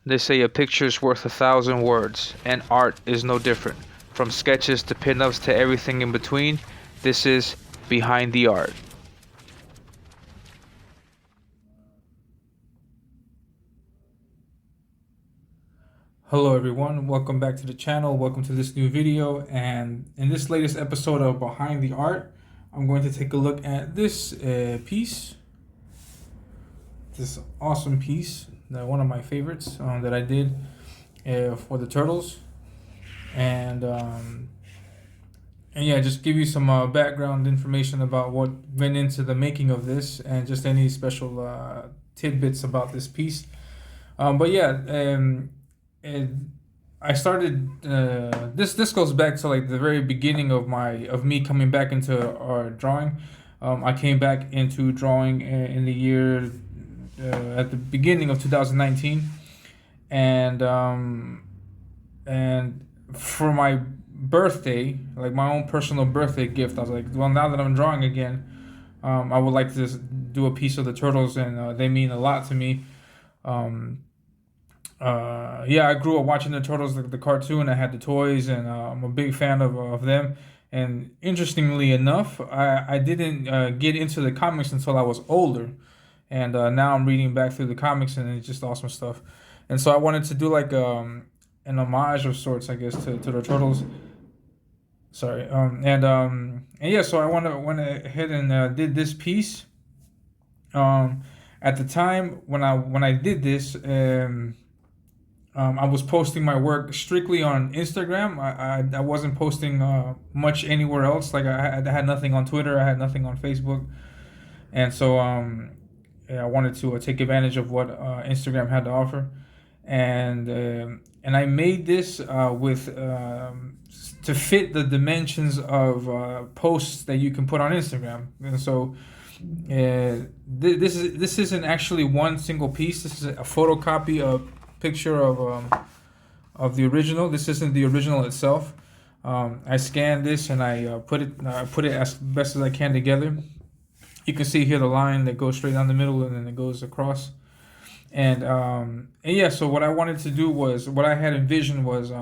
They say a picture's worth 1,000 words, and art is no different. From sketches to pinups to everything in between, this is Behind the Art. Hello everyone, welcome back to the channel, welcome to this new video, and in this latest episode of Behind the Art, I'm going to take a look at this piece, this awesome piece, one of my favorites that I did for the turtles, and um, and yeah, just give you some background information about what went into the making of this, and just any special tidbits about this piece. But yeah, and I started this goes back to like the very beginning of me coming back into art drawing. I came back into drawing in the year at the beginning of 2019, and and for my birthday, like my own personal birthday gift, I was like, well, now that I'm drawing again, I would like to just do a piece of the turtles, and they mean a lot to me. Um, yeah, I grew up watching the Turtles, the cartoon. I had the toys, and I'm a big fan of them. And interestingly enough, I didn't get into the comics until I was older, and now I'm reading back through the comics, and it's just awesome stuff. And so I wanted to do like an homage of sorts, I guess, to the Turtles. Sorry, and yeah, so I went ahead and did this piece. Um, at the time when I did this, I was posting my work strictly on Instagram. I wasn't posting much anywhere else. Like I had nothing on Twitter. I had nothing on Facebook, and so yeah, I wanted to take advantage of what Instagram had to offer, and I made this with to fit the dimensions of posts that you can put on Instagram, and so. This isn't actually one single piece. This is a photocopy of picture of the original. This isn't the original itself. I scanned this and I put it as best as I can together. You can see here the line that goes straight down the middle and then it goes across. And yeah, so what I wanted to do was what I had envisioned was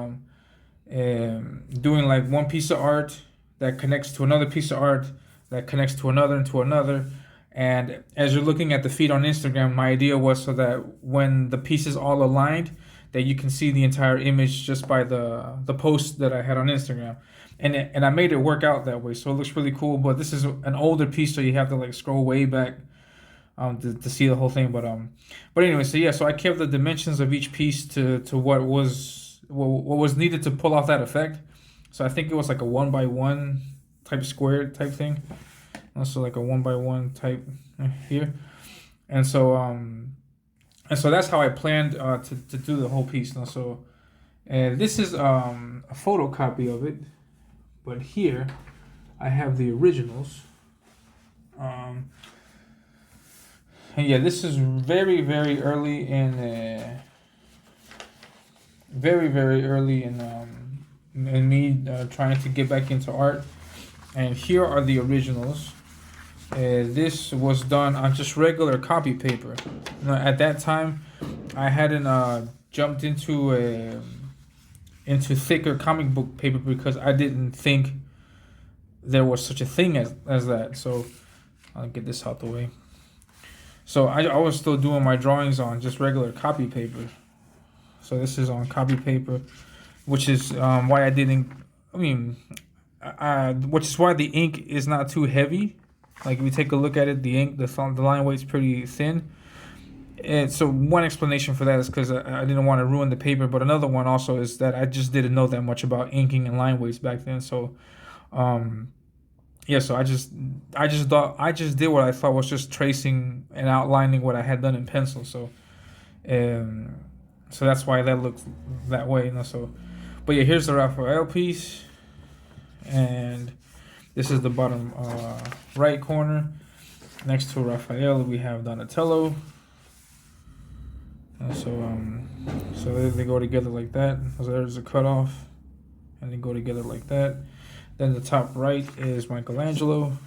doing like one piece of art that connects to another piece of art that connects to another and to another. And as you're looking at the feed on Instagram, my idea was so that when the pieces all aligned, that you can see the entire image just by the post that I had on Instagram. And I made it work out that way, so it looks really cool. But this is an older piece, so you have to like scroll way back to see the whole thing. But anyway, so yeah, so I kept the dimensions of each piece to what was needed to pull off that effect. So I think it was like a 1 by 1 type square type thing. Also like a 1 by 1 type here. And so that's how I planned to do the whole piece. Now so this is a photocopy of it, but here I have the originals. Um, and yeah, this is very early in very early in me trying to get back into art. And here are the originals. This was done on just regular copy paper. Now, at that time, I hadn't jumped into thicker comic book paper because I didn't think there was such a thing as that. So I'll get this out the way. So I was still doing my drawings on just regular copy paper. So this is on copy paper, which is why I didn't. I mean, which is why the ink is not too heavy. Like if you take a look at it, the ink, the line weight's pretty thin. And so one explanation for that is because I didn't want to ruin the paper, but another one also is that I just didn't know that much about inking and line weights back then. So, yeah, so I just did what I thought was just tracing and outlining what I had done in pencil. Um, so that's why that looks that way. So, but yeah, here's the Raphael piece, and this is the bottom right corner. Next to Raphael, we have Donatello. So they go together like that. So there's a cutoff, and they go together like that. Then the top right is Michelangelo,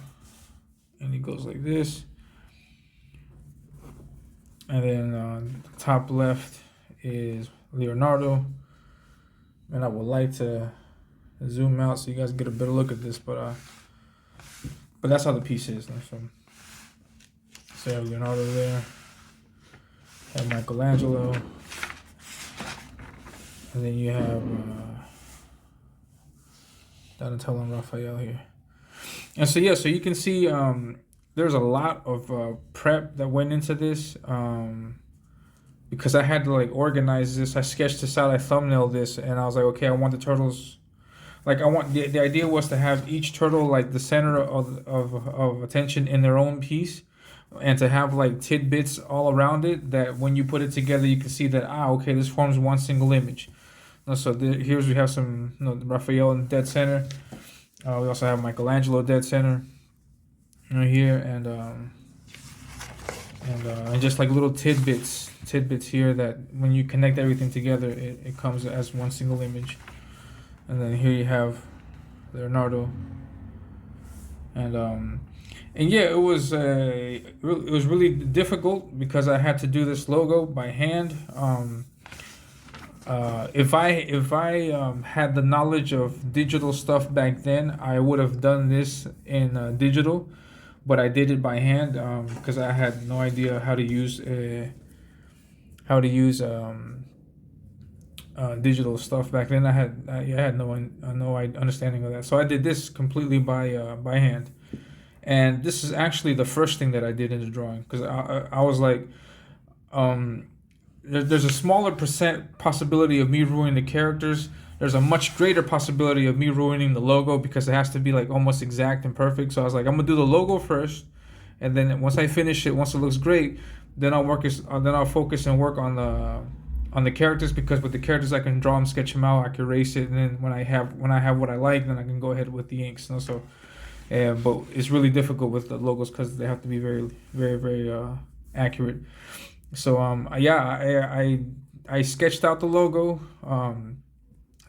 and he goes like this. And then the top left is Leonardo. And I would like to zoom out so you guys get a better look at this, but that's how the piece is. So you have Leonardo there, have Michelangelo, and then you have Donatello and Raphael here. And so yeah, so you can see there's a lot of prep that went into this because I had to like organize this. I sketched this out, I thumbnailed this, and I was like, okay, I want the turtles. Like I want the idea was to have each turtle like the center of attention in their own piece, and to have like tidbits all around it that when you put it together you can see that okay, this forms one single image. So here's we have some Raphael in dead center. We also have Michelangelo dead center right here, and just like little tidbits here that when you connect everything together, it comes as one single image. And then here you have Leonardo, and yeah, it was really difficult because I had to do this logo by hand. If I had the knowledge of digital stuff back then, I would have done this in digital, but I did it by hand because I had no idea how to use digital stuff back then. I had no understanding of that, so I did this completely by hand. And this is actually the first thing that I did in the drawing because I was like, there's a smaller percent possibility of me ruining the characters. There's a much greater possibility of me ruining the logo because it has to be like almost exact and perfect. So I was like, I'm gonna do the logo first, and then once I finish it, once it looks great, then I'll focus and work on the characters, because with the characters I can draw them, sketch them out, I can erase it, and then when I have what I like, then I can go ahead with the inks. So, but it's really difficult with the logos because they have to be very, very, very accurate. So I sketched out the logo.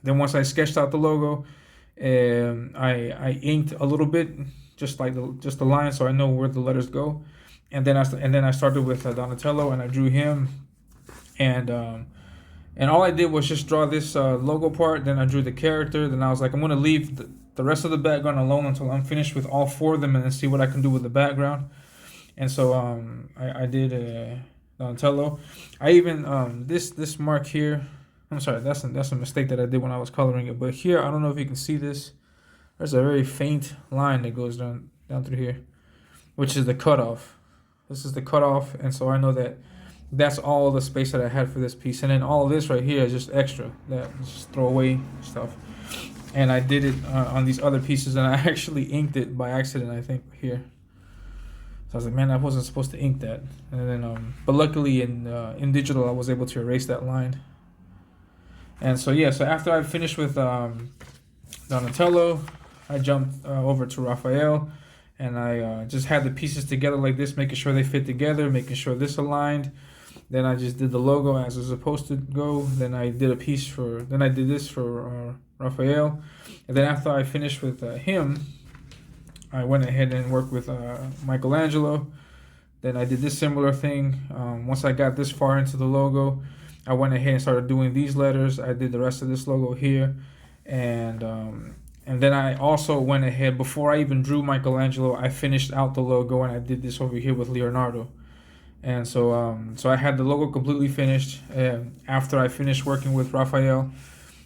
Then once I sketched out the logo, I inked a little bit, just the line, so I know where the letters go. And then I started with Donatello, and I drew him, and all I did was just draw this logo part. Then I drew the character. Then I was like, I'm gonna leave the rest of the background alone until I'm finished with all four of them, and then see what I can do with the background. And so I did Donatello. I even this mark here. I'm sorry, that's a mistake that I did when I was coloring it. But here, I don't know if you can see this. There's a very faint line that goes down through here, which is the cutoff. This is the cutoff, and so I know that that's all the space that I had for this piece. And then all of this right here is just extra, that just throwaway stuff. And I did it on these other pieces, and I actually inked it by accident, I think, here. So I was like, man, I wasn't supposed to ink that. And then, but luckily in digital, I was able to erase that line. And so yeah, so after I finished with Donatello, I jumped over to Raphael, and I just had the pieces together like this, making sure they fit together, making sure this aligned. Then I just did the logo as it's supposed to go. Then I did this for Raphael. And then after I finished with him, I went ahead and worked with Michelangelo. Then I did this similar thing. Once I got this far into the logo, I went ahead and started doing these letters. I did the rest of this logo here. And then I also went ahead, before I even drew Michelangelo, I finished out the logo, and I did this over here with Leonardo. And so so I had the logo completely finished. And after I finished working with Raphael,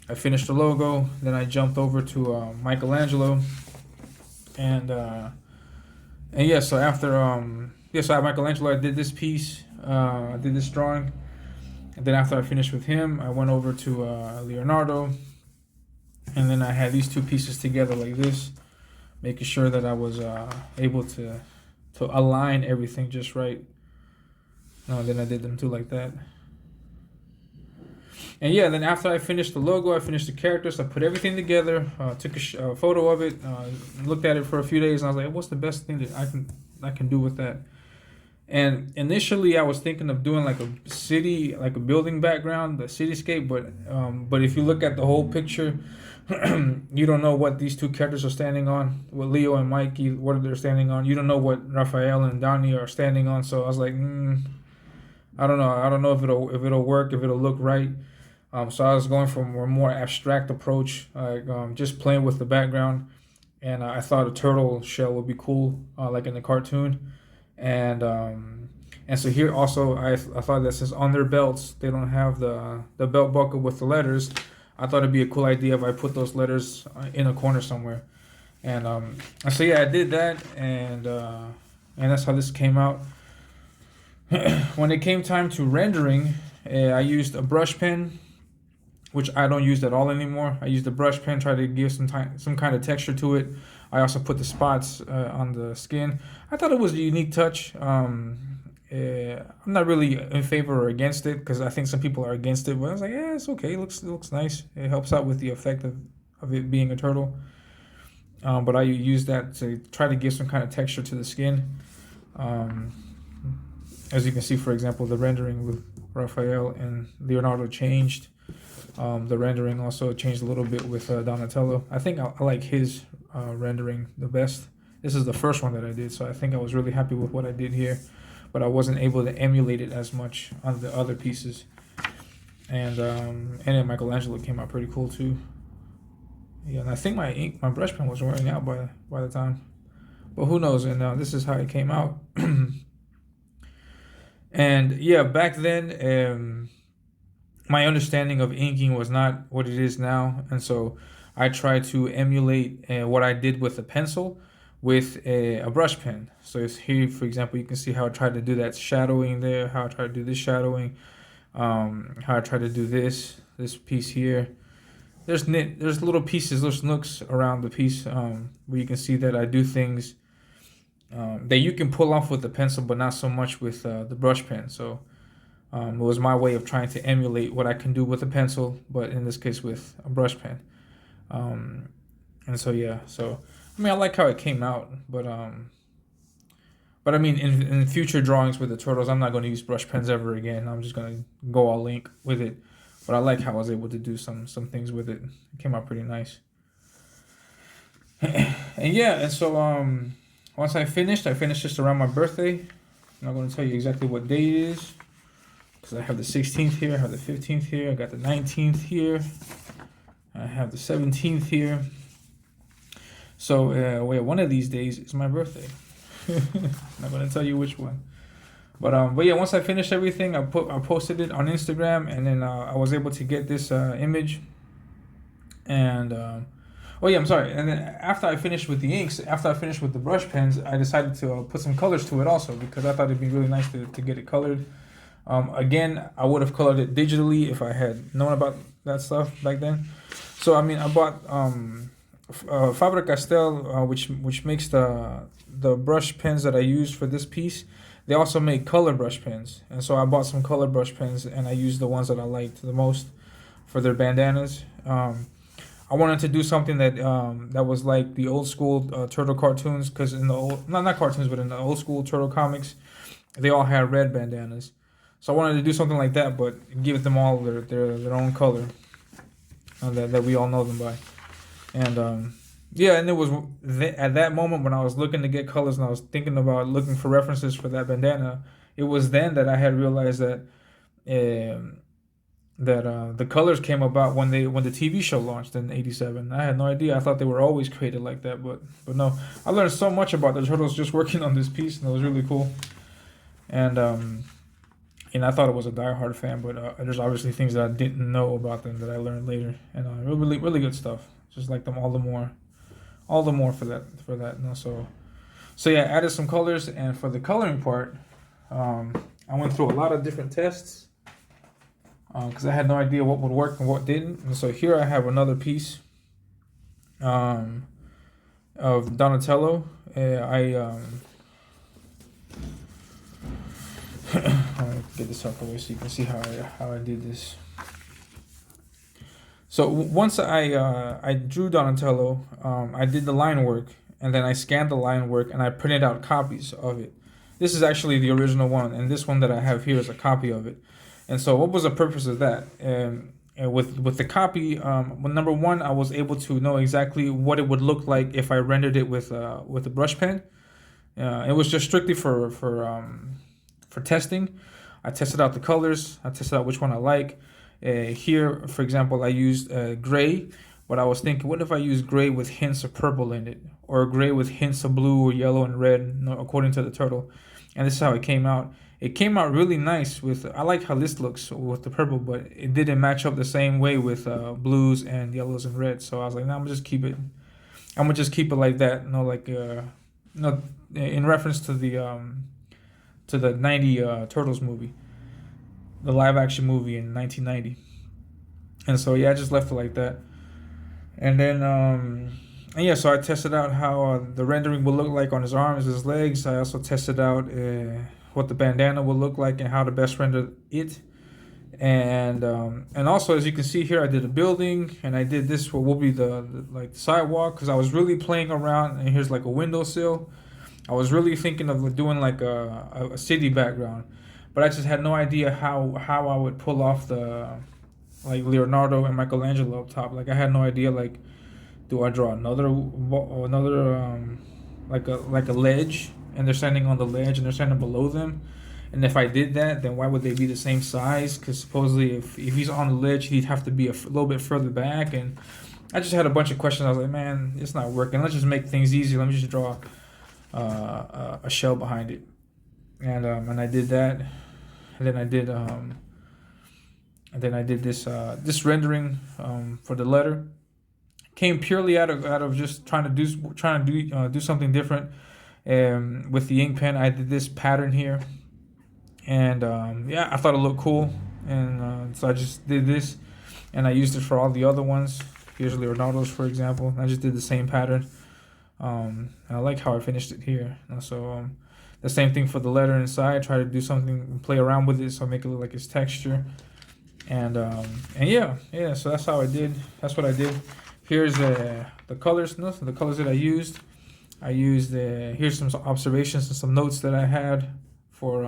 I finished the logo. Then I jumped over to Michelangelo. And yeah, so after so I had Michelangelo, I did this piece, I did this drawing. And then after I finished with him, I went over to Leonardo. And then I had these two pieces together like this, making sure that I was able to align everything just right. Then I did them too like that. And yeah, then after I finished the logo, I finished the characters, I put everything together, took a photo of it, looked at it for a few days, and I was like, what's the best thing that I can do with that? And initially, I was thinking of doing like a city, like a building background, the cityscape. But if you look at the whole picture, you don't know what these two characters are standing on. What Leo and Mikey, what they're standing on. You don't know what Raphael and Donnie are standing on. So I was like, I don't know if it'll work, if it'll look right. So I was going for a more abstract approach, like just playing with the background, and I thought a turtle shell would be cool, like in the cartoon, and so here also I thought that since on their belts they don't have the belt buckle with the letters, I thought it'd be a cool idea if I put those letters in a corner somewhere, and so yeah, I did that, and that's how this came out. When it came time to rendering, I used a brush pen, which I don't use at all anymore. I used the brush pen, try to give some kind of texture to it. I also put the spots on the skin. I thought it was a unique touch. I'm not really in favor or against it because I think some people are against it, but I was like, yeah, it's okay. It looks nice. It helps out with the effect of it being a turtle. But I use that to try to give some kind of texture to the skin. Um, as you can see, for example, the rendering with Raphael and Leonardo changed. The rendering also changed a little bit with Donatello. I think I like his rendering the best. This is the first one that I did, so I think I was really happy with what I did here, but I wasn't able to emulate it as much on the other pieces. And then Michelangelo came out pretty cool too. Yeah, and I think my brush pen was wearing out by the time, but who knows? And this is how it came out. And yeah, back then, my understanding of inking was not what it is now, and so I tried to emulate what I did with a pencil with a brush pen. So it's here, for example, you can see how I tried to do that shadowing there, how I tried to do this shadowing, how I tried to do this piece here. There's little pieces, little nooks around the piece where you can see that I do things that you can pull off with the pencil, but not so much with the brush pen. So it was my way of trying to emulate what I can do with a pencil, but in this case with a brush pen. And so yeah, so I mean I like how it came out, but I mean in future drawings with the turtles, I'm not going to use brush pens ever again. I'm just going to go all ink with it. But I like how I was able to do some things with it. It came out pretty nice. And yeah, and so once I finished just around my birthday. I'm not going to tell you exactly what day it is, because I have the 16th here, I have the 15th here, I got the 19th here, I have the 17th here. So wait, one of these days is my birthday. I'm not going to tell you which one. But yeah, once I finished everything, I posted it on Instagram, and then I was able to get this image. And oh yeah, I'm sorry. And then after I finished with the inks, after I finished with the brush pens, I decided to put some colors to it also, because I thought it'd be really nice to get it colored. Again, I would have colored it digitally if I had known about that stuff back then. So I mean, I bought Faber-Castell, which makes the brush pens that I used for this piece. They also make color brush pens, and so I bought some color brush pens, and I used the ones that I liked the most for their bandanas. I wanted to do something that that was like the old school turtle cartoons, because in the old, not cartoons, but in the old school turtle comics, they all had red bandanas. So I wanted to do something like that, but give them all their own color that we all know them by. And yeah, and it was at that moment when I was looking to get colors and I was thinking about looking for references for that bandana, it was then that I had realized that the colors came about when the TV show launched in '87. I had no idea. I thought they were always created like that, but no. I learned so much about the turtles just working on this piece, and it was really cool. And I thought it was a diehard fan, but there's obviously things that I didn't know about them that I learned later, and really good stuff. Just like them all the more for that. So yeah, I added some colors, and for the coloring part, I went through a lot of different tests because I had no idea what would work and what didn't. And so here I have another piece of Donatello. I'll get this out the way so you can see how I did this. So once I drew Donatello, I did the line work, and then I scanned the line work, and I printed out copies of it. This is actually the original one, and this one that I have here is a copy of it. And so what was the purpose of that? And with the copy, well, number one, I was able to know exactly what it would look like if I rendered it with a brush pen. It was just strictly for testing. I tested out the colors. I tested out which one I like. Here, for example, I used gray, but I was thinking, what if I use gray with hints of purple in it, or gray with hints of blue or yellow and red, according to the turtle. And this is how it came out. It came out really nice with. I like how this looks with the purple, but it didn't match up the same way with blues and yellows and reds. So I was like, nah, I'm gonna just keep it. I'm gonna just keep it like that. In reference to the '90 Turtles movie, the live action movie in 1990. And so yeah, I just left it like that. And then and yeah, so I tested out how the rendering would look like on his arms, his legs. I also tested out what the bandana would look like and how to best render it. And also, as you can see here, I did a building, and I did this what will be the like the sidewalk, because I was really playing around. And here's like a windowsill. I was really thinking of doing like a city background, but I just had no idea how I would pull off the like Leonardo and Michelangelo up top. Like I had no idea, like, do I draw another like a ledge, and they're standing on the ledge and they're standing below them? And if I did that, then why would they be the same size? Because supposedly, if he's on the ledge, he'd have to be a little bit further back. And I just had a bunch of questions. I was like, man, it's not working. Let's just make things easy. Let me just draw a shell behind it. And I did that. And then I did this rendering for the letter. Came purely out of just trying to do something different. With the ink pen, I did this pattern here, and yeah, I thought it looked cool, and so I just did this, and I used it for all the other ones. Here's Leonardo's, for example. I just did the same pattern, and I like how I finished it here. And so the same thing for the letter inside. Try to do something, play around with it, so make it look like it's texture, and yeah. So that's how I did. That's what I did. Here's the colors. No, the colors that I used. Here's some observations and some notes that I had for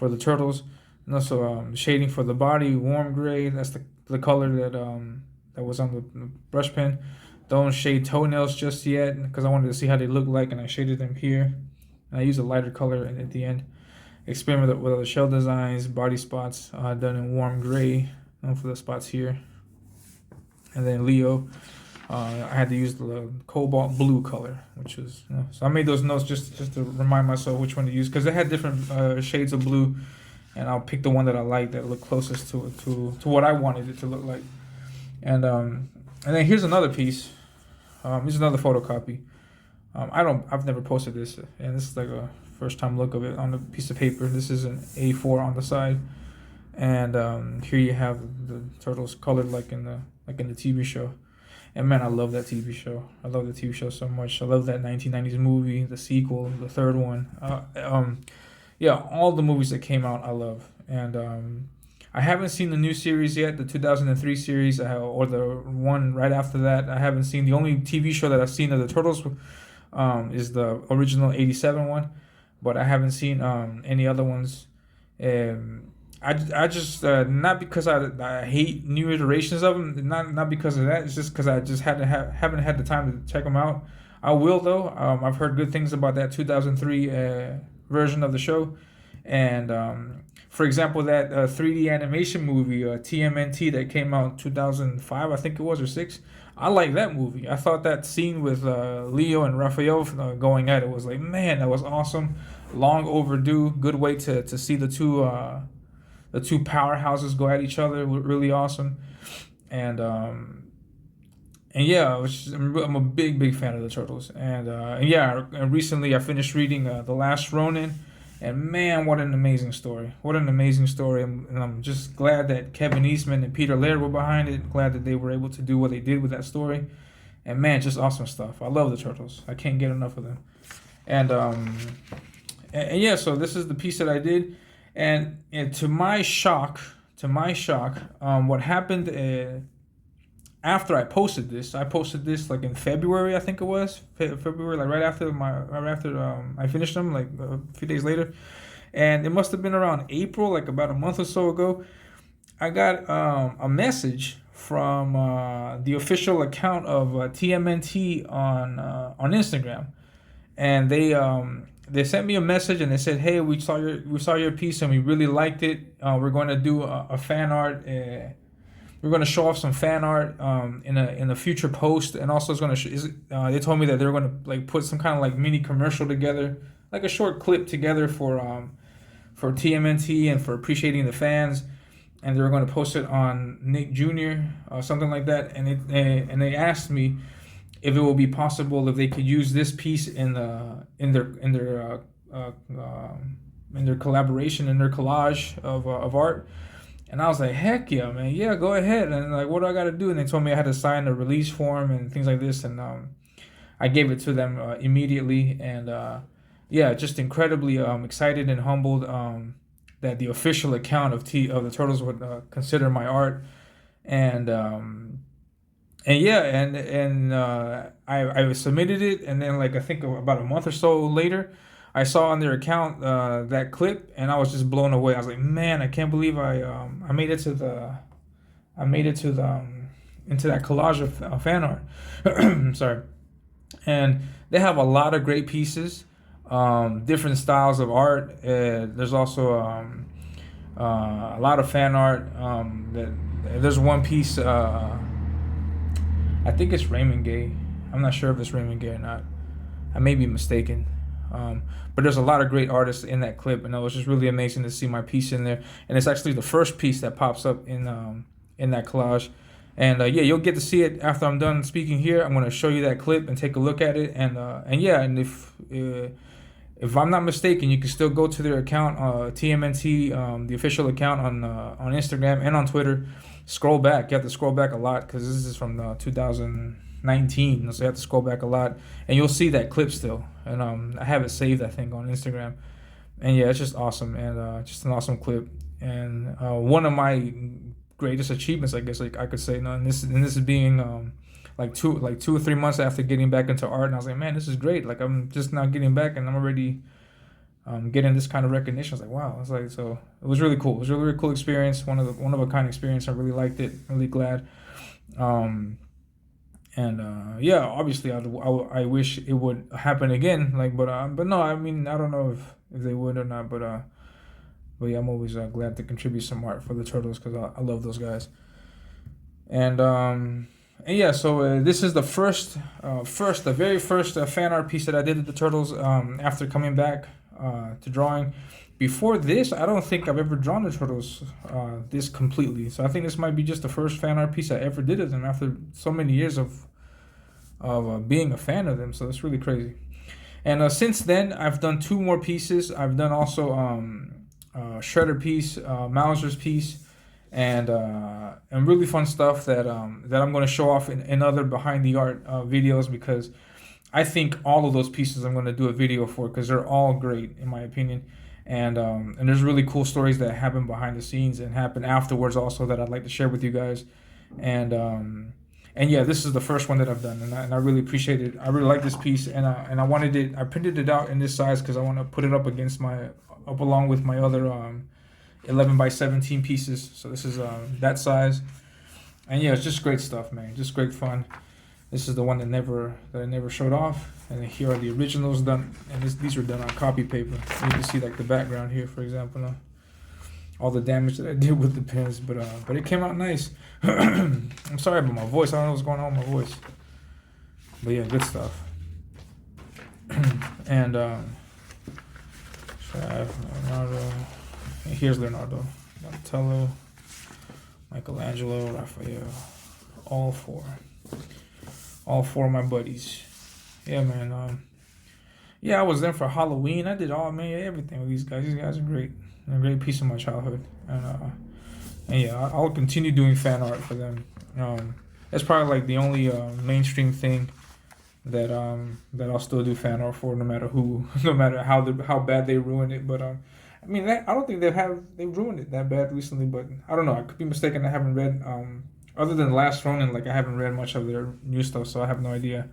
the turtles. And also shading for the body, warm gray. That's the color that was on the brush pen. Don't shade toenails just yet because I wanted to see how they look like, and I shaded them here. And I used a lighter color at the end. Experiment with other shell designs, body spots done in warm gray for the spots here. And then Leo, I had to use the cobalt blue color, which was so I made those notes just to remind myself which one to use, because they had different shades of blue, and I'll pick the one that I like that looked closest to what I wanted it to look like. And then here's another piece. Here's another photocopy. I've never posted this, and this is like a first time look of it on a piece of paper. This is an A4 on the side, and here you have the turtles colored like in the TV show. And man, I love that TV show. I love the TV show so much. I love that 1990s movie, the sequel, the third one. Yeah, all the movies that came out, I love. And I haven't seen the new series yet, the 2003 series, or the one right after that. I haven't seen. The only TV show that I've seen of the Turtles is the original 87 one, but I haven't seen any other ones. I just not because I hate new iterations of them, not because of that. It's just because I just haven't had the time to check them out. I will though. I've heard good things about that 2003 version of the show, and for example, that 3D animation movie TMNT that came out in 2005, I think it was, or six. I like that movie. I thought that scene with Leo and Raphael going at it was like, man, that was awesome. Long overdue. Good way to see the two powerhouses go at each other. Really awesome. And yeah, I'm a big fan of the Turtles. And yeah, recently I finished reading The Last Ronin, and man, what an amazing story! What an amazing story! And I'm just glad that Kevin Eastman and Peter Laird were behind it. Glad that they were able to do what they did with that story. And man, just awesome stuff. I love the Turtles. I can't get enough of them. And yeah, so this is the piece that I did. And to my shock, what happened after I posted this like in February, I think it was February, like right after I finished them, like a few days later, and it must have been around April, like about a month or so ago. I got a message from the official account of TMNT on Instagram, and they sent me a message and they said, "Hey, we saw your piece and we really liked it. We're going to do a fan art. We're going to show off some fan art in a future post, and also it's going to. They told me that they're going to like put some kind of like mini commercial together, like a short clip together for TMNT and for appreciating the fans, and they were going to post it on Nick Jr. or something like that. And they asked me if it will be possible if they could use this piece in their collaboration, in their collage of art. And I was like, heck yeah, man, yeah, go ahead. And like, what do I got to do? And they told me I had to sign a release form and things like this. And I gave it to them immediately. And yeah, just incredibly excited and humbled that the official account of the Turtles would consider my art. And yeah, I submitted it, and then like I think about a month or so later, I saw on their account that clip, and I was just blown away. I was like, man, I can't believe I made it to the into that collage of fan art. Sorry. And they have a lot of great pieces, different styles of art. There's also a lot of fan art. There's one piece. I think it's Raymond Gay. I'm not sure if it's Raymond Gay or not. I may be mistaken. But there's a lot of great artists in that clip, and it was just really amazing to see my piece in there. And it's actually the first piece that pops up in that collage. And yeah, you'll get to see it after I'm done speaking here. I'm going to show you that clip and take a look at it. And yeah, and if I'm not mistaken, you can still go to their account, TMNT, the official account on Instagram and on Twitter. Scroll back. You have to scroll back a lot because this is from 2019, so you have to scroll back a lot, and you'll see that clip still. And I have it saved, I think, on Instagram. And yeah, it's just awesome, and just an awesome clip. And one of my greatest achievements, I guess, like I could say, and this is being like 2 or 3 months after getting back into art, and I was like, man, this is great. Like I'm just now getting back, and I'm already getting this kind of recognition. I was like, wow. It's like, so it was really cool. It was a really, really cool experience. One of a kind experience. I really liked it. Really glad. And yeah, obviously, I wish it would happen again. Like, but no, I mean, I don't know if they would or not. But yeah, I'm always glad to contribute some art for the Turtles because I love those guys. And yeah, so this is the very first fan art piece that I did of the Turtles after coming back to drawing. Before this, I don't think I've ever drawn the Turtles this completely. So I think this might be just the first fan art piece I ever did of them after so many years of being a fan of them. So that's really crazy. And since then, I've done 2 more pieces. I've done also Shredder piece, Mauser's piece, and really fun stuff that I'm going to show off in other behind the art videos, because I think all of those pieces I'm going to do a video for because they're all great in my opinion. And there's really cool stories that happen behind the scenes and happen afterwards also that I'd like to share with you guys. And yeah, this is the first one that I've done, and I really appreciate it. I really like this piece, and I wanted it. I printed it out in this size because I want to put it up along with my other 11 by 17 pieces. So this is that size, and yeah, it's just great stuff, man. Just great fun. This is the one that I never showed off, and here are the originals done, and these were done on copy paper. You can see like the background here, for example, all the damage that I did with the pens, but it came out nice. I'm sorry about my voice. I don't know what's going on with my voice, but yeah, good stuff. And Leonardo. Here's Leonardo, Donatello, Michelangelo, Raphael, all four of my buddies. Yeah, man. Yeah, I was there for Halloween. I did everything with these guys. These guys are great. They're a great piece of my childhood. And yeah, I'll continue doing fan art for them. That's probably like the only mainstream thing that I'll still do fan art for, no matter who, no matter how bad they ruin it. But I mean, I don't think they've ruined it that bad recently. But I don't know. I could be mistaken. I haven't read other than Last Ronin, like I haven't read much of their new stuff, so I have no idea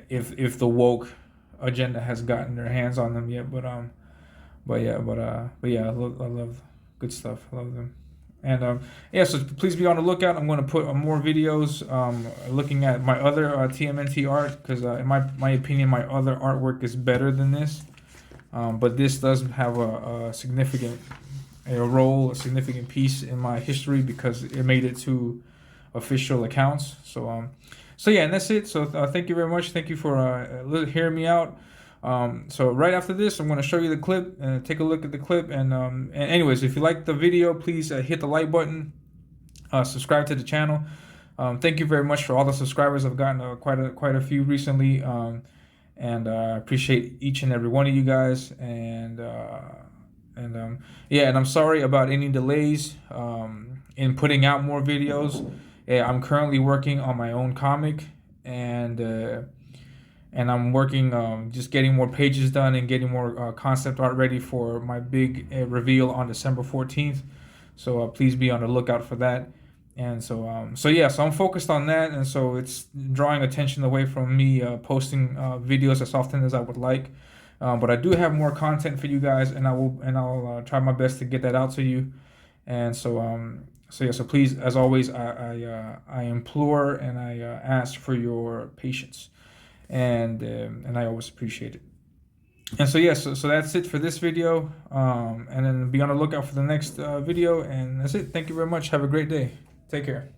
if the woke agenda has gotten their hands on them yet. But yeah, I love good stuff. I love them. And yeah, so please be on the lookout. I'm going to put more videos looking at my other TMNT art, because in my opinion, my other artwork is better than this. But this does have a significant role, a significant piece in my history because it made it to official accounts. So yeah, and that's it. So thank you very much. Thank you for hearing me out. So right after this, I'm going to show you the clip and take a look at the clip. And anyways, if you like the video, please hit the like button, subscribe to the channel. Thank you very much for all the subscribers. I've gotten quite a few recently, and I appreciate each and every one of you guys. And yeah, and I'm sorry about any delays in putting out more videos. Yeah, I'm currently working on my own comic, and I'm working just getting more pages done and getting more concept art ready for my big reveal on December 14th. So please be on the lookout for that. And so yeah, so I'm focused on that, and so it's drawing attention away from me posting videos as often as I would like. But I do have more content for you guys, and I'll try my best to get that out to you. And so yeah, so please, as always, I implore and I ask for your patience, and I always appreciate it. And so yeah, so that's it for this video. And then be on the lookout for the next video. And that's it. Thank you very much. Have a great day. Take care.